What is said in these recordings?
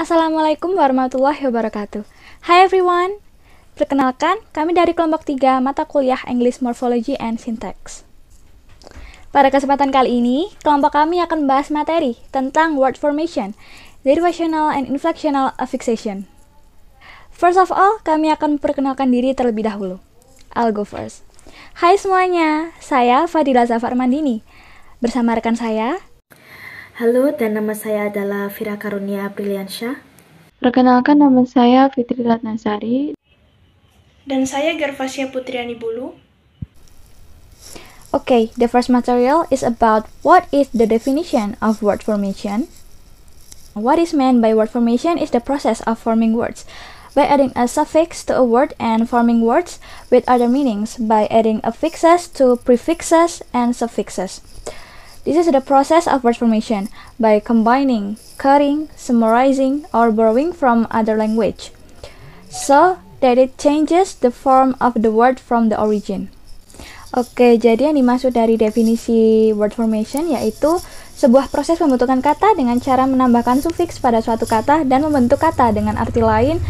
Assalamualaikum warahmatullahi wabarakatuh. Hi everyone. Perkenalkan, kami dari kelompok 3 mata kuliah English Morphology and Syntax. Pada kesempatan kali ini, kelompok kami akan membahas materi tentang word formation, derivational and inflectional affixation. First of all, kami akan memperkenalkan diri terlebih dahulu. I'll go first. Hai semuanya, saya Fadila Zafar Mandini. Bersama rekan saya, halo, dan nama saya adalah Fira Karunia Apriliansyah. Perkenalkan, nama saya Fitri Ratnasari. Dan saya Gervasia Putriani Bulu. Okay, the first material is about what is the definition of word formation. What is meant by word formation is the process of forming words by adding a suffix to a word and forming words with other meanings by adding affixes to prefixes and suffixes. This is the process of word formation by combining, cutting, summarizing, or borrowing from other language, so that it changes the form of the word from the origin. Oke, jadi yang dimaksud dari definisi word formation yaitu sebuah proses pembentukan kata dengan cara menambahkan sufiks pada suatu kata dan membentuk kata dengan arti lain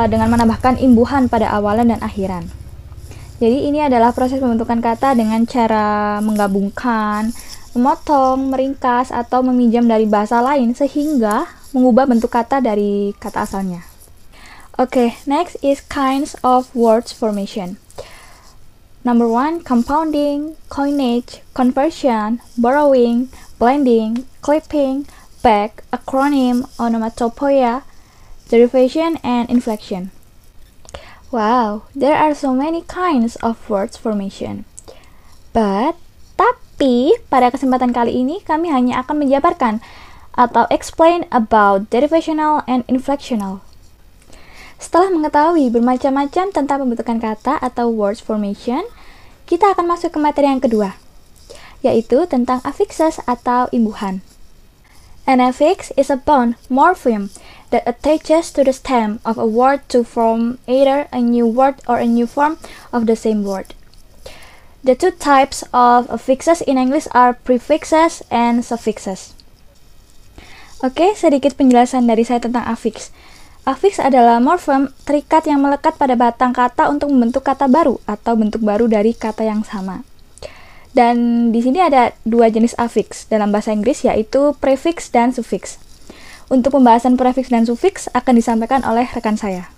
dengan menambahkan imbuhan pada awalan dan akhiran. Jadi ini adalah proses pembentukan kata dengan cara menggabungkan, memotong, meringkas, atau meminjam dari bahasa lain sehingga mengubah bentuk kata dari kata asalnya. Okay, next is kinds of words formation. Number 1, compounding, coinage, conversion, borrowing, blending, clipping, back, acronym, onomatopoeia, derivation, and inflection. Wow, there are so many kinds of words formation. Tapi pada kesempatan kali ini kami hanya akan menjabarkan atau explain about derivational and inflectional. Setelah mengetahui bermacam-macam tentang pembentukan kata atau words formation, kita akan masuk ke materi yang kedua, yaitu tentang affixes atau imbuhan. An affix is a bond morpheme that attaches to the stem of a word to form either a new word or a new form of the same word. The two types of affixes in English are prefixes and suffixes. Oke, sedikit penjelasan dari saya tentang affix. Affix adalah morfem terikat yang melekat pada batang kata untuk membentuk kata baru atau bentuk baru dari kata yang sama. Dan di sini ada dua jenis affix dalam bahasa Inggris, yaitu prefix dan suffix. Untuk pembahasan prefix dan suffix akan disampaikan oleh rekan saya.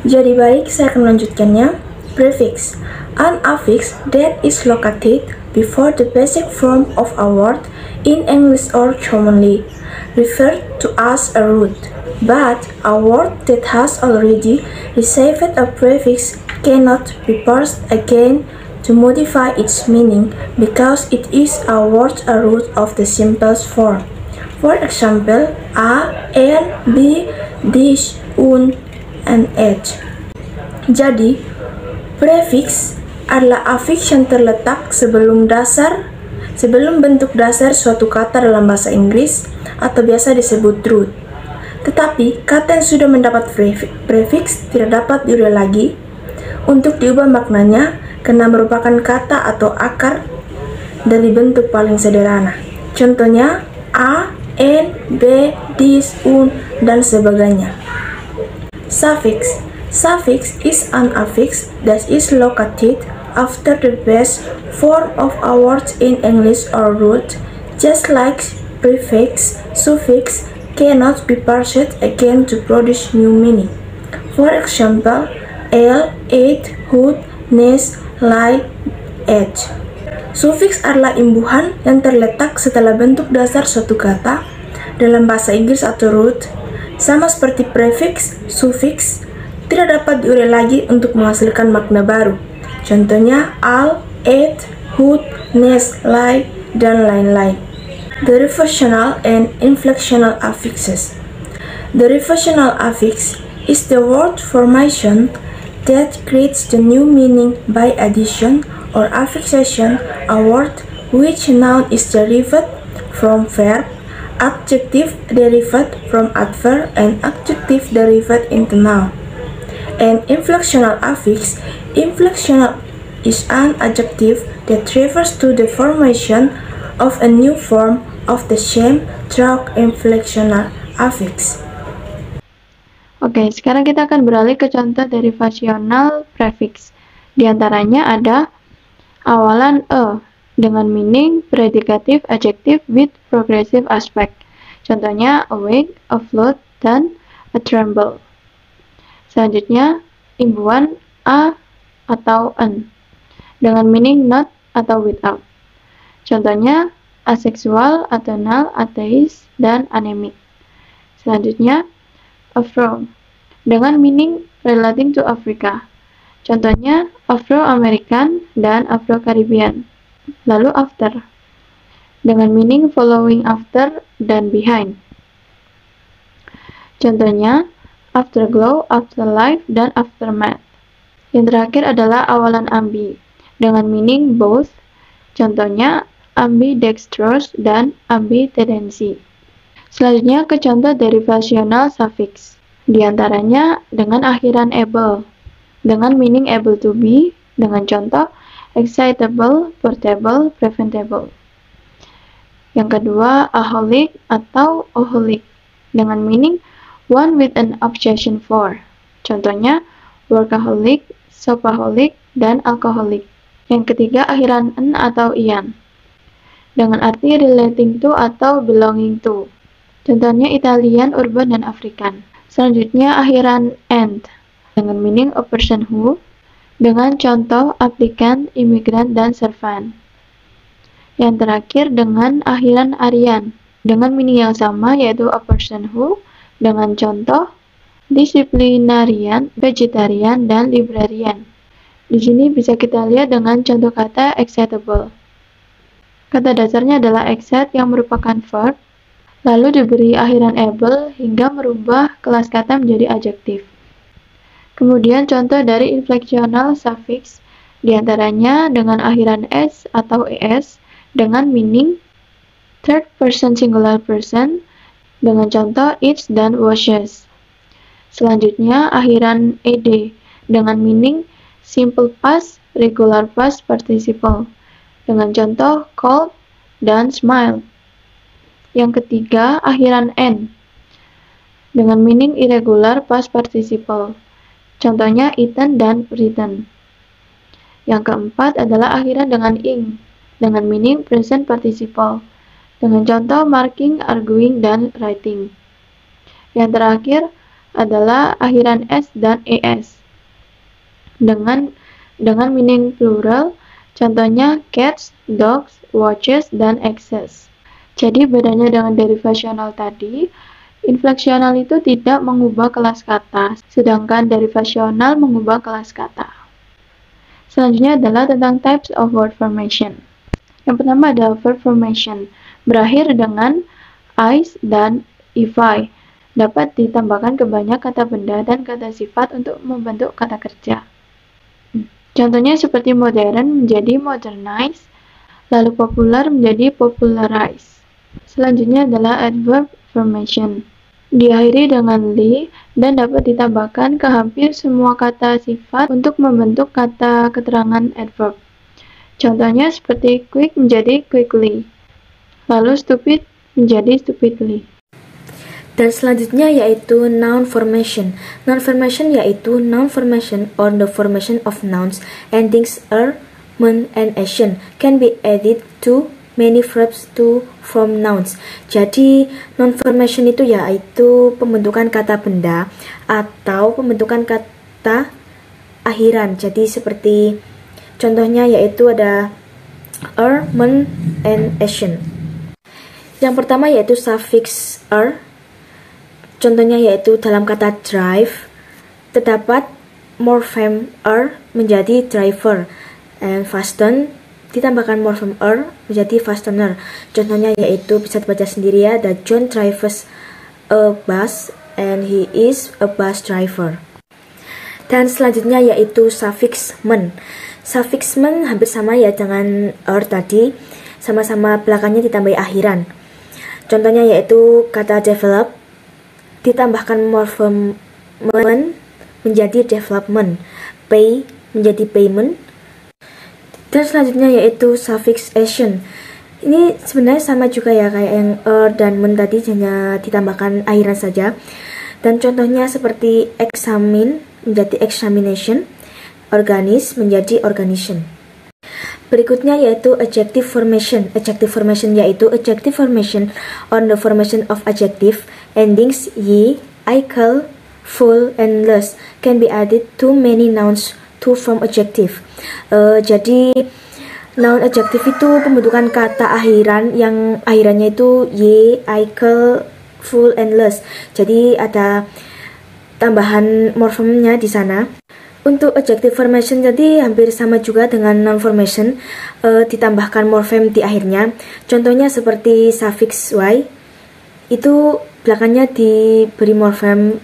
Jadi baik, saya akan melanjutkannya. Prefix, an affix that is located before the basic form of a word in English or commonly referred to as a root. But a word that has already received a prefix cannot be parsed again to modify its meaning because it is a root of the simplest form. For example, a, an, be, this, un, and et. Jadi, prefix adalah affix yang terletak sebelum bentuk dasar suatu kata dalam bahasa Inggris atau biasa disebut root. Tetapi, kata yang sudah mendapat prefix tidak dapat diubah lagi untuk diubah maknanya karena merupakan kata atau akar dari bentuk paling sederhana. Contohnya, a, n, b, this, un, dan sebagainya. Suffix. Suffix is an affix that is located after the base form of a word in English or root, just like prefix, suffix cannot be parsed again to produce new meaning. For example, el, it, hood, nest, lie, edge. Suffix adalah imbuhan yang terletak setelah bentuk dasar suatu kata dalam bahasa Inggris atau root. Sama seperti prefix, suffix tidak dapat diurai lagi untuk menghasilkan makna baru. Contohnya al, it, hood, nest, lie, dan lain-lain. Derivational and inflectional affixes. Derivational affix is the word formation that creates the new meaning by addition or affixation a word which noun is derived from verb, adjective derived from adverb, and adjective derived into noun. An inflectional affix, inflectional is an adjective that refers to the formation of a new form of the same through inflectional affix. Oke, sekarang kita akan beralih ke contoh derivasional prefix. Di antaranya ada awalan e dengan meaning predikatif adjective with progressive aspect. Contohnya awake, afloat, dan a tremble. Selanjutnya imbuhan a atau an dengan meaning not atau without. Contohnya asexual, atonal, atheist, dan anemic. Selanjutnya Afro dengan meaning relating to Africa. Contohnya Afro-American dan Afro-Caribbean. Lalu after dengan meaning following after dan behind. Contohnya afterglow, afterlife, dan aftermath. Yang terakhir adalah awalan ambi dengan meaning both. Contohnya ambidextrous dan ambitendency. Selanjutnya ke contoh derivasional suffix. Di antaranya dengan akhiran able dengan meaning able to be dengan contoh excitable, portable, preventable. Yang kedua aholic atau oholic dengan meaning one with an obsession for. Contohnya workaholic, shopaholic, dan alcoholic. Yang ketiga akhiran n atau ian dengan arti relating to atau belonging to. Contohnya Italian, urban, dan African. Selanjutnya akhiran and dengan meaning a person who dengan contoh applicant, immigrant, dan servant. Yang terakhir dengan akhiran arian dengan meaning yang sama yaitu a person who dengan contoh disciplinarian, vegetarian, dan librarian. Di sini bisa kita lihat dengan contoh kata excitable. Kata dasarnya adalah excite yang merupakan verb lalu diberi akhiran able hingga merubah kelas kata menjadi adjektif. Kemudian contoh dari infleksional suffix diantaranya dengan akhiran s atau es dengan meaning third person singular person dengan contoh eats dan washes. Selanjutnya akhiran ed dengan meaning simple past, regular past participle dengan contoh cold dan smile. Yang ketiga, akhiran n dengan meaning irregular past participle. Contohnya eaten dan written. Yang keempat adalah akhiran dengan ing dengan meaning present participle. Dengan contoh marking, arguing, dan writing. Yang terakhir adalah akhiran s dan es dengan meaning plural. Contohnya cats, dogs, watches, dan axes. Jadi bedanya dengan derivasional tadi, infleksional itu tidak mengubah kelas kata, sedangkan derivasional mengubah kelas kata. Selanjutnya adalah tentang types of word formation. Yang pertama adalah verb formation, berakhir dengan is dan ify. Dapat ditambahkan ke banyak kata benda dan kata sifat untuk membentuk kata kerja. Contohnya seperti modern menjadi modernize, lalu popular menjadi popularize. Selanjutnya adalah adverb formation. Diakhiri dengan li dan dapat ditambahkan ke hampir semua kata sifat untuk membentuk kata keterangan adverb. Contohnya seperti quick menjadi quickly, lalu stupid menjadi stupidly. Dan selanjutnya yaitu noun formation. Noun formation yaitu noun formation or the formation of nouns, endings er, men, and action can be added to many verbs to form nouns. Jadi noun formation itu yaitu pembentukan kata benda atau pembentukan kata akhiran. Jadi seperti contohnya yaitu ada er, men, and action. Yang pertama yaitu suffix er. Contohnya yaitu dalam kata drive terdapat morfem er menjadi driver, and fasten ditambahkan morfem er menjadi fastener. Contohnya yaitu bisa dibaca sendiri ya, that John drives a bus and he is a bus driver. Dan selanjutnya yaitu suffix men. Suffix men hampir sama ya dengan er tadi, sama-sama belakangnya ditambahi akhiran. Contohnya yaitu kata develop ditambahkan morfem men menjadi development, pay menjadi payment. Dan selanjutnya yaitu suffix action Ini sebenarnya sama juga ya kayak yang dan men tadi, hanya ditambahkan akhiran saja. Dan contohnya seperti examine menjadi examination, organize menjadi organization. Berikutnya yaitu adjective formation. Adjective formation yaitu adjective formation on the formation of adjective endings ye, ical, full, and less can be added to many nouns to form adjective. Jadi noun adjective itu pembentukan kata akhiran yang akhirannya itu ye, ical, full, and less. Jadi ada tambahan morfemnya di sana. Untuk adjective formation jadi hampir sama juga dengan noun formation, ditambahkan morfem di akhirnya. Contohnya seperti suffix y, itu belakangnya diberi morfem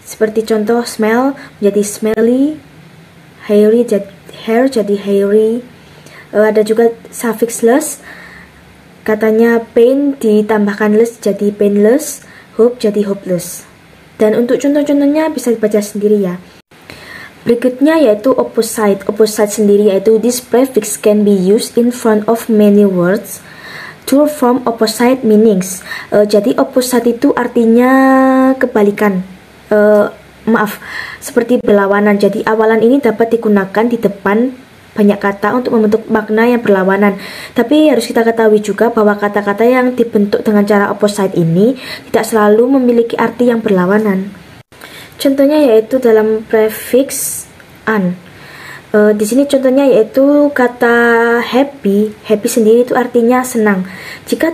seperti contoh smell menjadi smelly, hairy hair jadi hairy. Ada juga suffix less, katanya pain ditambahkan less jadi painless, hope jadi hopeless. Dan untuk contoh-contohnya bisa dibaca sendiri ya. Berikutnya yaitu opposite. Opposite sendiri yaitu this prefix can be used in front of many words to form opposite meanings. Jadi opposite itu artinya kebalikan. Seperti berlawanan. Jadi awalan ini dapat digunakan di depan banyak kata untuk membentuk makna yang berlawanan. Tapi harus kita ketahui juga bahwa kata-kata yang dibentuk dengan cara opposite ini tidak selalu memiliki arti yang berlawanan. Contohnya yaitu dalam prefix an. Di sini contohnya yaitu kata happy. Happy sendiri itu artinya senang. Jika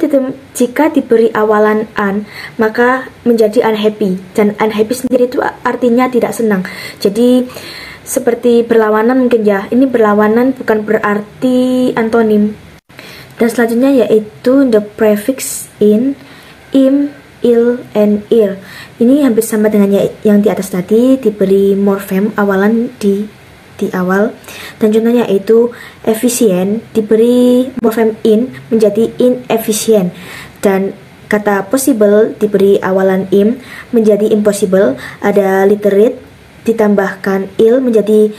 diberi awalan an, maka menjadi unhappy. Dan unhappy sendiri itu artinya tidak senang. Jadi seperti berlawanan mungkin ya. Ini berlawanan bukan berarti antonim. Dan selanjutnya yaitu the prefix in, im, il, and ir. Ini hampir sama dengan yang di atas tadi, diberi morfem awalan di awal. Dan contohnya yaitu efisien, diberi morfem in menjadi inefficient. Dan kata possible diberi awalan im menjadi impossible. Ada literate ditambahkan il menjadi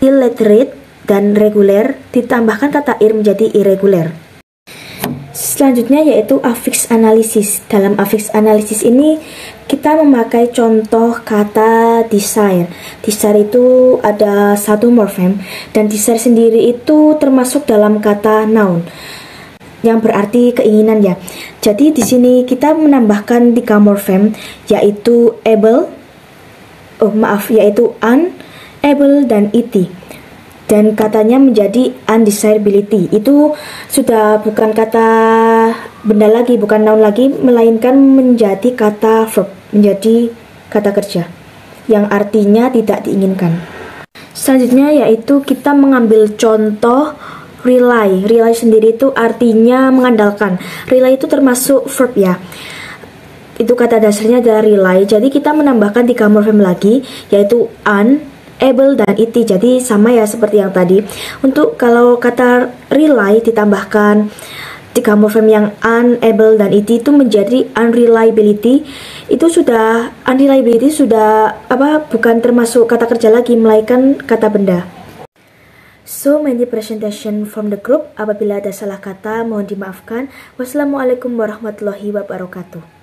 illiterate, dan regular ditambahkan kata ir menjadi irregular. Selanjutnya yaitu affix analysis. Dalam affix analysis ini kita memakai contoh kata desire. Desire itu ada satu morfem, dan desire sendiri itu termasuk dalam kata noun yang berarti keinginan ya. Jadi di sini kita menambahkan 3 morfem yaitu yaitu un, able, dan it. Dan katanya menjadi undesirability. Itu sudah bukan kata benda lagi, bukan noun lagi, melainkan menjadi kata verb, menjadi kata kerja yang artinya tidak diinginkan. Selanjutnya yaitu kita mengambil contoh rely. Rely sendiri itu artinya mengandalkan. Rely itu termasuk verb ya. Itu kata dasarnya adalah rely. Jadi kita menambahkan 3 morfem lagi yaitu un, able, dan it. Jadi sama ya seperti yang tadi. Untuk kalau kata rely ditambahkan 3 morfem yang un, able, dan it itu menjadi unreliability. Itu sudah unreliability sudah bukan termasuk kata kerja lagi, melainkan kata benda. So many presentation from the group. Apabila ada salah kata mohon dimaafkan. Wassalamualaikum warahmatullahi wabarakatuh.